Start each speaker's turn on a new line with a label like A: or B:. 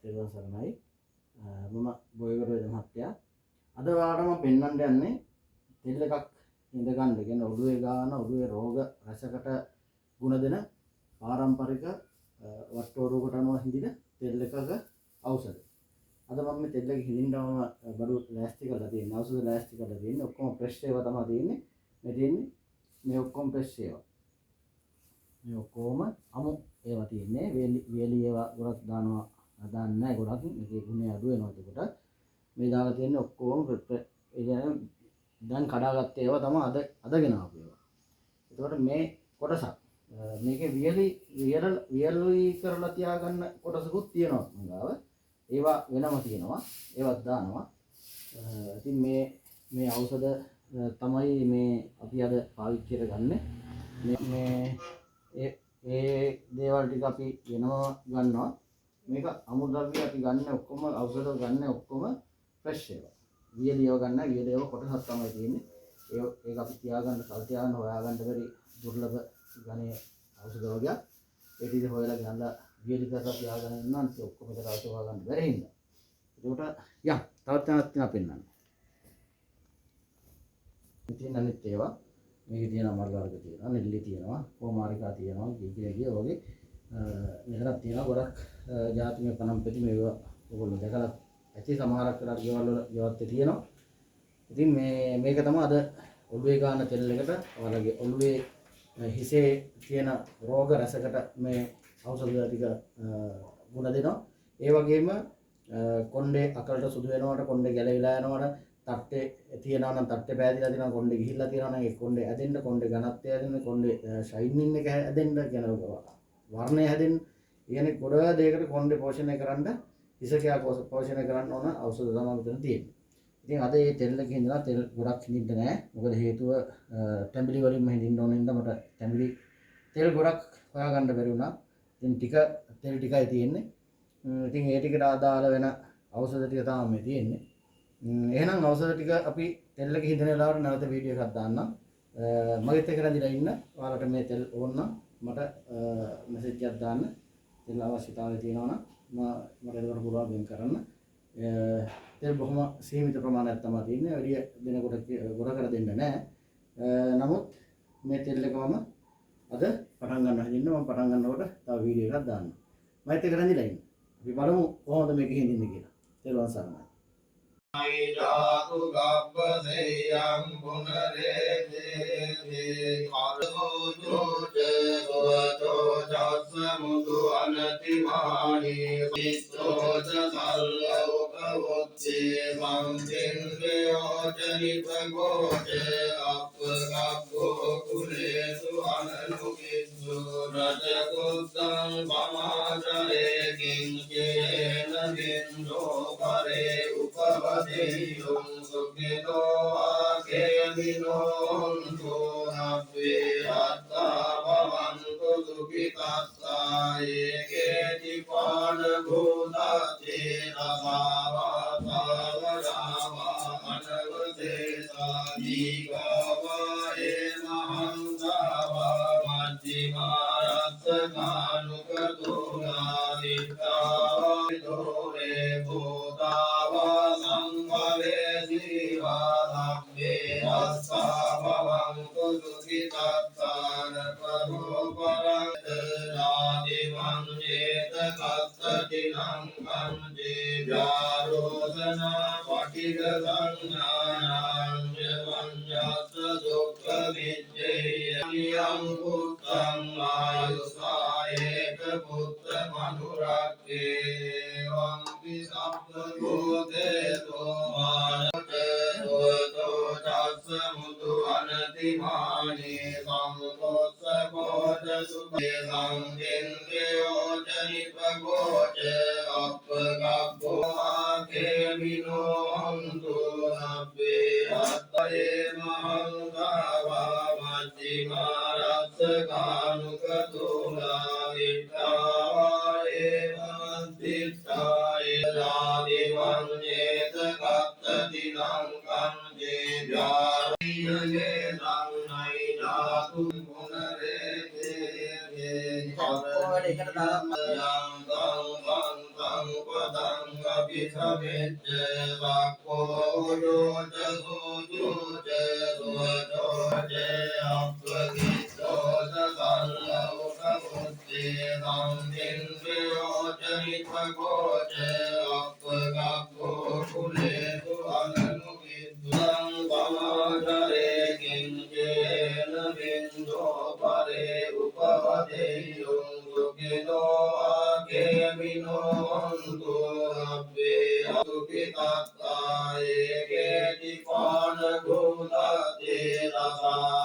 A: තෙරුවන් සරණයි. මම බොයගොඩ වේද මහත්තයා. අද ඔයාලට මම පෙන්වන්න යන්නේ තෙල් එකක් ඉඳ ගන්න. කියන්නේ ඔළුවේ ගාන ඔළුවේ රෝග රසකට ගුණ දෙන පාරම්පරික වට්ටෝරුවකට අනුව හිඳින තෙල් එකක ඖෂධ. අද මම මේ තෙල් එක හිඳින්නම බඩු ලෑස්ති කරලා තියෙනවා. ඖෂධ ලෑස්ති කරලා තියෙන්නේ. ඔක්කොම ෆ්‍රෙෂ් ඒවා තමයි තියෙන්නේ. මේ තියෙන්නේ මේ ඔක්කොම ෆ්‍රෙෂ් ඒවා. මේ ඔක්කොම අමු ඒවා තියෙන්නේ. වේලි ඒවා ගොඩක් දානවා. දාන්නේ නැහැ ගොඩක්. මේකේ ගුණය අඩු වෙනවා එතකොට. මේ දාලා තියෙන්නේ ඔක්කොම ඒ කියන්නේ දැන් කඩාගත්ත ඒවා තමයි අදගෙන ආපු ඒවා. එතකොට මේ කොටසක් මේකේ වියලි කරලා තියාගන්න කොටසකුත් තියෙනවා මංගාව. ඒවා වෙනම තියෙනවා. ඒවත් දානවා. ඉතින් මේ ඖෂධ තමයි මේ අපි අද පාවිච්චි කරගන්නේ. මේ ඒ දේවල් ටික අපි වෙනම ගන්නවා. මේක අමුද්‍රව්‍ය අපි ගන්න ඔක්කොම ඖෂධ ගන්න ඔක්කොම ෆ්‍රෙෂ් ඒවා. වියලියව ගන්න වියලියව කොටසක් තමයි තියෙන්නේ. ඒක අපි තියාගන්න කල් තියාගන්න හොයාගන්න බැරි දුර්ලභ ගණයේ ඖෂධ වර්ගයක්. ඒ ටික හොයලා ගන්නලා වියලි කරලා තියාගන්න ඉන්නවා. ඒක ඔක්කොම එකට අවශ්‍ය හොයාගන්න බැරි හින්දා. ඒකට යම් තවත් තැනක් පෙන්නන්න. ඉතින් අනිත් ඒවා මේකේ තියෙන මල් වර්ග තියෙනවා, නෙල්ලි තියෙනවා, කොමාරිකා තියෙනවා, කීකිරේ වගේ මෙතනක් තියෙනවා. ගොඩක් ජාති මේ පනම් පෙති මේවා ඔයගොල්ලෝ දැකලා ඇති සමහරක් කරලා ගෙවල් වල ගෙවත්තේ තියෙනවා. ඉතින් මේක තමයි අද ඔළුවේ ගන්න තෙල් එකට ඔයාලගේ ඔළුවේ හිසේ තියෙන රෝග රසකට මේ ඖෂධ ටික ගුණ දෙනවා. ඒ වගේම කොණ්ඩේ අකලට සුදු වෙනවට කොණ්ඩේ ගැලවිලා යනවට තට්ටේ තියනවා නම් තට්ටේ පෑදිලා තියෙනවා කොණ්ඩේ ගිහිල්ලා තියෙනවා නම් ඒ කොණ්ඩේ ඇදෙන්න කොණ්ඩේ ඝනත්වය ඇදෙන්න කොණ්ඩේ ෂයිනින් එක ඇදෙන්න කියන වර්ණය හැදෙන්න කියන්නේ ගොඩ දෙයකට කොණ්ඩේ පෝෂණය කරන්න හිසකයා පෝෂණය කරන්න ඕන ඖෂධ තමයි මෙතන තියෙන්නේ. ඉතින් අද මේ තෙල් එකේ ඉඳලා තෙල් ගොඩක් හිඳින්න නැහැ. මොකද හේතුව තැඹිලි වලින්ම හිඳින්න ඕන නිසා මට තැඹිලි තෙල් ගොඩක් හොයාගන්න බැරි වුණා. ඉතින් තෙල් ටිකයි තියෙන්නේ. ඉතින් ඒ ටිකට අදාළ වෙන ඖෂධ ටික තමයි මේ තියෙන්නේ. එහෙනම් ඖෂධ ටික අපි තෙල් එකේ හිඳින වෙලාවට නැවත වීඩියෝ එකක් දාන්නම්. මගෙත් එක්ක රැඳිලා ඉන්න. ඔයාලට මේ තෙල් ඕන නම් මට මෙසේජ් එකක් දාන්න. තෙල් අවශ්‍යතාවය තියෙනවා නම් මට ඒකට පුළුවන් වෙන් කරන්න. තෙල් බොහොම සීමිත ප්‍රමාණයක් තමයි තියෙන්නේ. වැඩි දෙනකොට ගොඩ කර දෙන්න නැහැ. නමුත් මේ තෙල් එකම අද පටන් ගන්න හදින්න මම පටන් ගන්නකොට තව වීඩියෝ එකක් දාන්න. මයිත් එක රැඳිලා ඉන්න. අපි බලමු කොහොමද මේක හින්දින්නේ කියලා. තෙරුවන් සරණයි.
B: ජාතු ගබ්බසෙයං පුනරේතේ කාලෝ ජෝජ සෝචෝ චස්ස මුදු අනතිමානි විස්සෝ චල්ලෝක වොච්චේ සංසින්දයෝ චනිපගෝච අප්පගබ්බෝ කුලේසු අනනුකිස්සු රජකුත්තං පමාචරේ කිංචේන බින්දෝ කරේ උපවදෙය්‍යං සුඛිතෝ ආකේමිනෝ නබ්බේ අත්තා භවන්තු සුඛිතස්සා ඒකේති පාන භූතත්තේ රසාවාසවරාවා අනවදේසා දීගාවායේ මහන්තාවා මජ්ජිමාරස්සකානුකතුනා විත්තාවා දෝරේ භූතාවා සංවරේ සීවාදම්බේ අස්සා භවන්තු සුඛිතත්තාන පරෝපරත් රාදිවංජේත කත්තතිනං කංජේ ව්‍යාරෝධනා පටිග සංඥානං ජවඤ්ඤත් දුක්ඛ විජ්ජේ යම් පුත්තං ආයුසායේක පුත්ත මනුරක්ඛේ වම්පි සබ්බ භූතේසෝ මානතෝ චස්ස මුදු අනතිමානි සම්පොස්ස කෝච සුභේ සංදෙන්දයෝ චනිපගෝච අප්පගබ්බෝ ආකේමිනෝ හන්තු නබ්බේ අත්තයේ මහන්තාවා මජ්ජිමාරස්සකානුකතුනා විත්තාවායේ මන්තිත්තායේ රාදිවංජේත කත්තතිනං කංජේ ව්‍යාරියයේ සංනයි ධාතු පුනරේතේ
A: ඔයාලට එකට දාලා
B: යං තං පදං กิสมิจเจสักโคโยจะสุจุเจสุโจเจอัปปะกิโตจะสังโลกมุตติสังทินเวโยจะนิพพโกเจอัปปะกัปโกคุเลตุอนันุกิตังปมาจาเรกินเจนะมินโตปะเรอุปปะเทโยสุขิโนอาเกมิโนอันตุรัพเพสุขิตัสสะเอเกติปานกุตติตัสสะ